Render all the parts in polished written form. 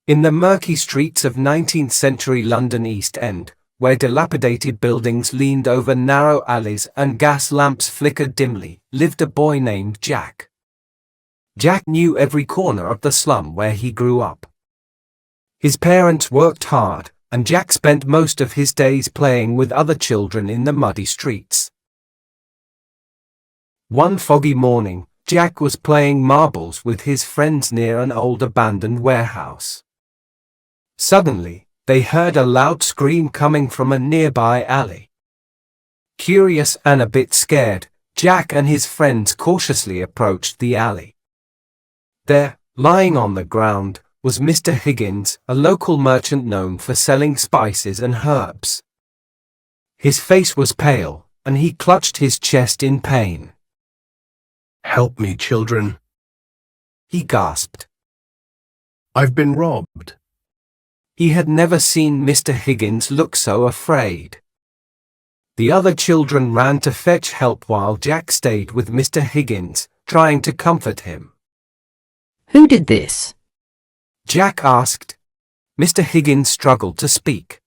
In the murky streets of 19th-century London East End, where dilapidated buildings leaned over narrow alleys and gas lamps flickered dimly, lived a boy named Jack. Jack knew every corner of the slum where he grew up. His parents worked hard, and Jack spent most of his days playing with other children in the muddy streets. One foggy morning, Jack was playing marbles with his friends near an old abandoned warehouse. Suddenly, they heard a loud scream coming from a nearby alley. Curious and a bit scared, Jack and his friends cautiously approached the alley. There, lying on the ground, was Mr. Higgins, a local merchant known for selling spices and herbs. His face was pale, and he clutched his chest in pain. "Help me, children," he gasped. "I've been robbed." He had never seen Mr. Higgins look so afraid. The other children ran to fetch help while Jack stayed with Mr. Higgins, trying to comfort him. "Who did this?" Jack asked. Mr. Higgins struggled to speak.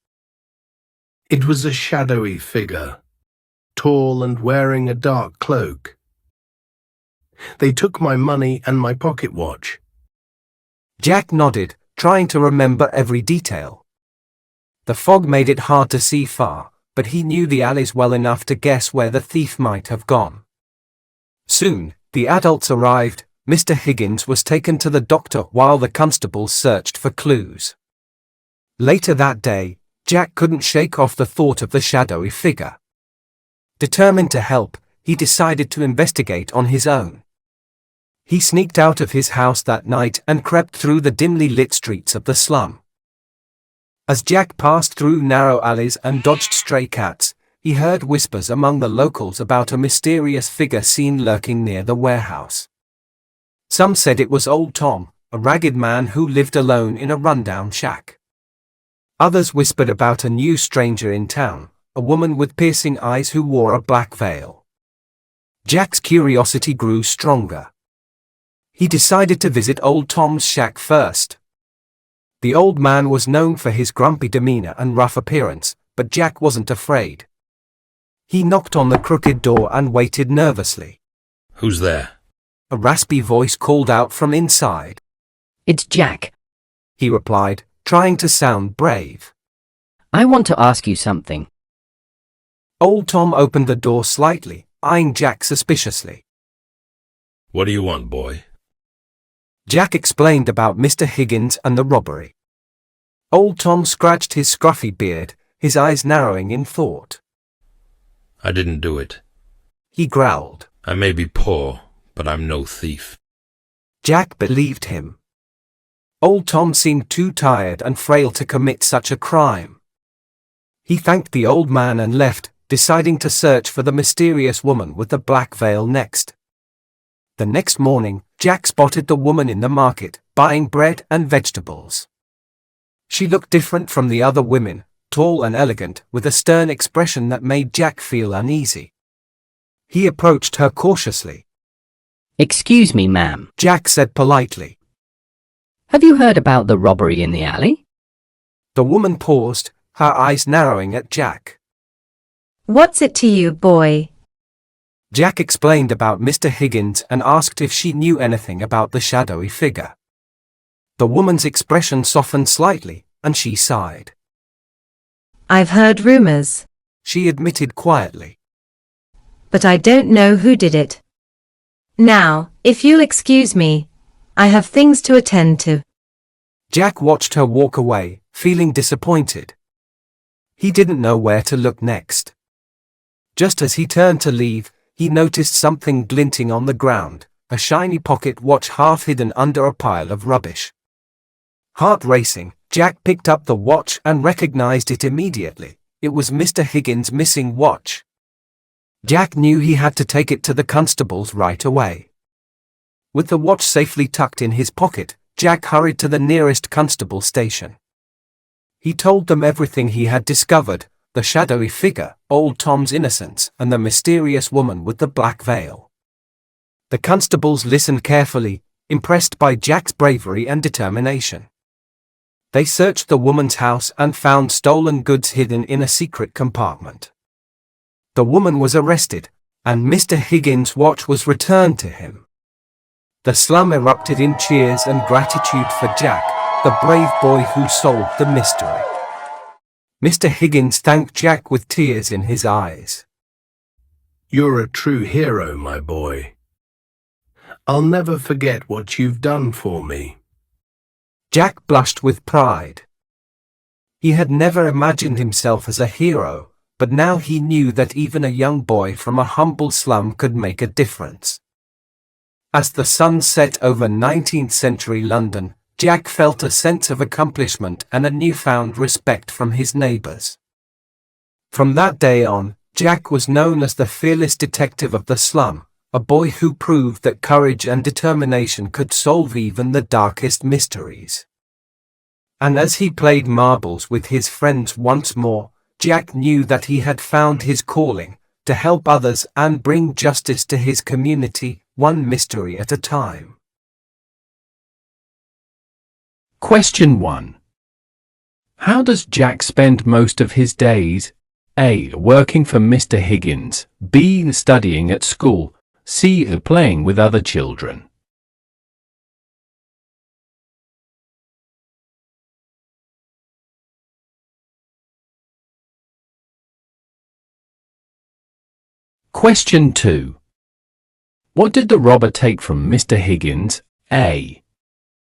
"It was a shadowy figure, tall and wearing a dark cloak. They took my money and my pocket watch." Jack nodded, trying to remember every detail. The fog made it hard to see far, but he knew the alleys well enough to guess where the thief might have gone. Soon, the adults arrived. Mr. Higgins was taken to the doctor while the constables searched for clues. Later that day, Jack couldn't shake off the thought of the shadowy figure. Determined to help, he decided to investigate on his own. He sneaked out of his house that night and crept through the dimly lit streets of the slum. As Jack passed through narrow alleys and dodged stray cats, he heard whispers among the locals about a mysterious figure seen lurking near the warehouse. Some said it was Old Tom, a ragged man who lived alone in a rundown shack. Others whispered about a new stranger in town, a woman with piercing eyes who wore a black veil. Jack's curiosity grew stronger. He decided to visit Old Tom's shack first. The old man was known for his grumpy demeanor and rough appearance, but Jack wasn't afraid. He knocked on the crooked door and waited nervously. "Who's there?" A raspy voice called out from inside. "It's Jack," he replied, trying to sound brave. "I want to ask you something." Old Tom opened the door slightly, eyeing Jack suspiciously. "What do you want, boy?" Jack explained about Mr. Higgins and the robbery. Old Tom scratched his scruffy beard, his eyes narrowing in thought. "I didn't do it. He growled. I may be poor, but I'm no thief." Jack believed him. Old Tom seemed too tired and frail to commit such a crime. He thanked the old man and left, deciding to search for the mysterious woman with the black veil next. The next morning, Jack spotted the woman in the market, buying bread and vegetables. She looked different from the other women, tall and elegant, with a stern expression that made Jack feel uneasy. He approached her cautiously. "Excuse me, ma'am," Jack said politely. "have you heard about the robbery in the alley?" The woman paused, her eyes narrowing at Jack. "What's it to you, boy?" Jack explained about Mr. Higgins and asked if she knew anything about the shadowy figure. The woman's expression softened slightly, and she sighed. "I've heard rumors, She admitted quietly. but I don't know who did it. Now, if you'll excuse me, I have things to attend to." Jack watched her walk away, feeling disappointed. He didn't know where to look next. Just as he turned to leave, he noticed something glinting on the ground, a shiny pocket watch half hidden under a pile of rubbish. Heart racing, Jack picked up the watch and recognized it immediately. It was Mr. Higgins' missing watch. Jack knew he had to take it to the constables right away. With the watch safely tucked in his pocket, Jack hurried to the nearest constable station. He told them everything he had discovered: the shadowy figure, Old Tom's innocence, and the mysterious woman with the black veil. The constables listened carefully, impressed by Jack's bravery and determination. They searched the woman's house and found stolen goods hidden in a secret compartment. The woman was arrested, and Mr. Higgins' watch was returned to him. The slum erupted in cheers and gratitude for Jack, the brave boy who solved the mystery. Mr. Higgins thanked Jack with tears in his eyes. You're a true hero, my boy. I'll never forget what you've done for me. Jack blushed with pride. He had never imagined himself as a hero, but now he knew that even a young boy from a humble slum could make a difference. As the sun set over 19th-century London, Jack felt a sense of accomplishment and a newfound respect from his neighbors. From that day on, Jack was known as the fearless detective of the slum, a boy who proved that courage and determination could solve even the darkest mysteries. And as he played marbles with his friends once more, Jack knew that he had found his calling, to help others and bring justice to his community, one mystery at a time. Question 1. How does Jack spend most of his days? A. Working for Mr. Higgins. B. Studying at school. C. Playing with other children. Question 2. What did the robber take from Mr. Higgins? A.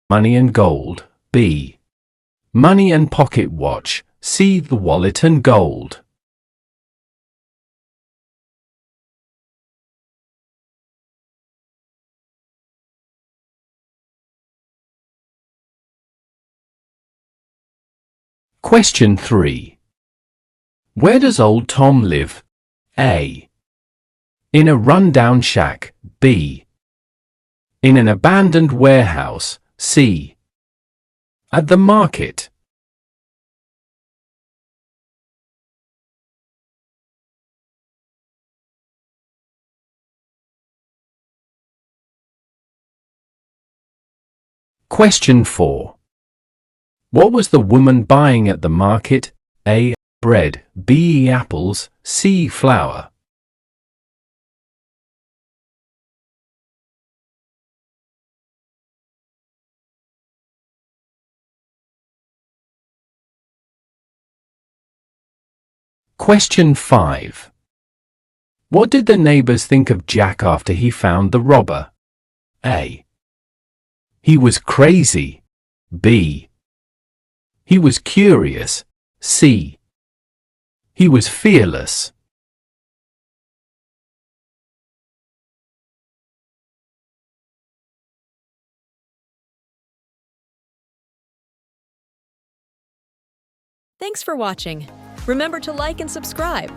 Money and gold. B. Money and pocket watch. C. The wallet and gold. Question 3. Where does old Tom live? A. In a rundown shack. B. In an abandoned warehouse. C. At the market. Question 4. What was the woman buying at the market? A. Bread. B. Apples. C. Flour. Question 5. What did the neighbors think of Jack after he found the robber? A. He was crazy. B. He was curious. C. He was fearless. Thanks for watching. Remember to like and subscribe.